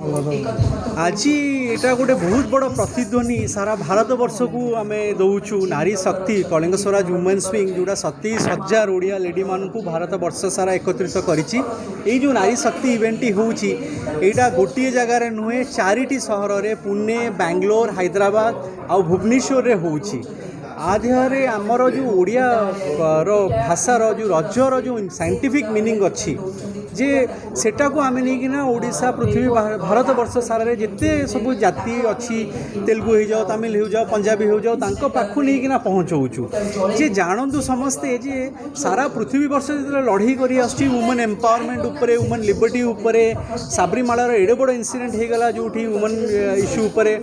आज एटा गोटे बहुत बड़ प्रतिध्वनि सारा भारत वर्ष को आम दौचु नारी शक्ति कलिंग स्वराज वुमेन्स विंग जोड़ा 27,000 ओडिया लेडी मान को भारत वर्ष सारा एकत्रित करिछि। एई जो नारी शक्ति इवेंट होउछि एटा गोटे जगार नुहे 4टी सहर रे पुणे बेंगलोर हैदराबाद आ भुवनेश्वर रे होउछि। आधारे आमर जो ओडिया भाषार जो रजर जो साइंटिफिक मीनिंग अच्छी जे सेटा को आम नहीं ओडिशा पृथ्वी भारत वर्ष सारे जिते सब जाति अच्छी तेलुगु हो जाओ तमिल हो जाओ पंजाबी हो जाओ तांको पाखु नहीं पहुँचाऊँ जे जानतु समस्ते जे सारा पृथ्वी वर्ष जो लड़ाई कर वुमेन एम्पावरमेंट उपरे वुमेन लिबर्टी उपरे साबरीमालार एडे बड़ इनसीडेंट होगला जो वुमेन इश्यू उपरे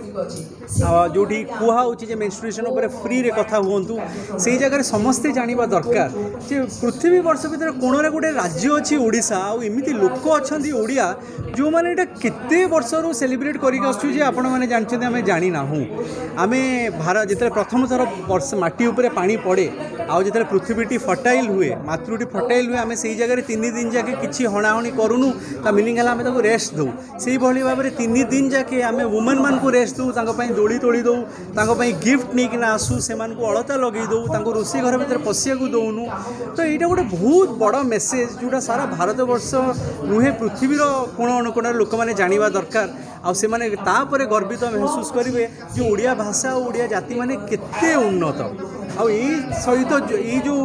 जो कहुचे मेन्स्ट्रुएशन उपरे फ्री रे कथा हुंतु से जगह समस्ते जानिबा दरकार जे पृथ्वी वर्ष भीतर कोणरे गोटे राज्य अच्छी ओडिशा आ एमती लोक अच्छा ओडिया जो मैंने यहाँ केते वर्षर सेलिब्रेट करके आपण मैंने जानते आम जाना हूँ आम भारत जिते प्रथम थर वर्ष माटी उपरे पानी पड़े आउ जिते पृथ्वीटी फर्टाइल हुए मातृटी फर्टाइल हुए आम से जगह 3 दिन जाके किसी हणाहणी करूनु ता मिनिंग है आम रेस्ट दौ से भाई भाव में 3 दिन जाके आम वुमेन मान को रेस्ट दौ दोली तोड़ी दौ गिफ्ट नहीं कि आसू से अलता लगे दौ रोषे घर भर पशिया दौनु तो यहाँ गोटे बहुत बड़ मेसेज जोटा सारा भारत वर्ष नुहे पृथ्वीर कोण अनुकोण लोक मैंने जाना दरकार आउ गर्वित महसूस करेंगे जो ओडिया भाषा और ओडिया जाति माने केते उन्नत आउ सहित ये जो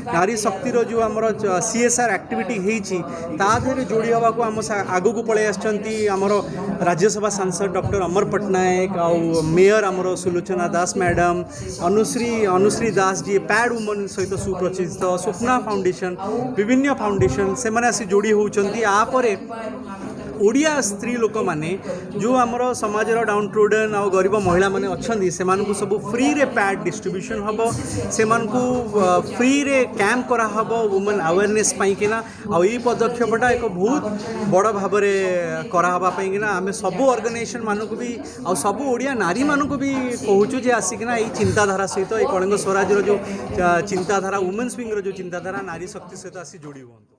नारी शक्तिर जो आमर CSR एक्टिविटी होती जोड़ी हवा को आम आगू को पलि आमर राज्यसभा सांसद डॉक्टर अमर पट्टनायक आउ मेयर आमर सुलोचना दास madam Anushree Das ji pad women सहित सुप्रतिष्ठित स्वप्ना फाउंडेशन विभिन्न फाउंडेशन से मैंने आसी जोड़ी होती आपर ओडिया स्त्री लोक माने जो आमर समाज डाउन ट्रोडन आ गरीब महिला माने अच्छी से सब फ्री रे पैड डिस्ट्रीब्यूशन हम से फ्री रे कैंप करा हबो वुमेन अवेयरनेस पाइकिना आ ई पदक्षेपटा एक बहुत बड़ भाव में करावा पाइकिना आम सब ऑर्गेनाइजेशन मानक भी आ सब ओडिया नारी मानक भी कहूँ जे आसिकिना ई चिंताधारा सहित ये कलिंग स्वराज जो चिंताधारा वुमेन्स विंग जो चिंताधारा नारी शक्ति सहित आसी जोड़ी हुआ।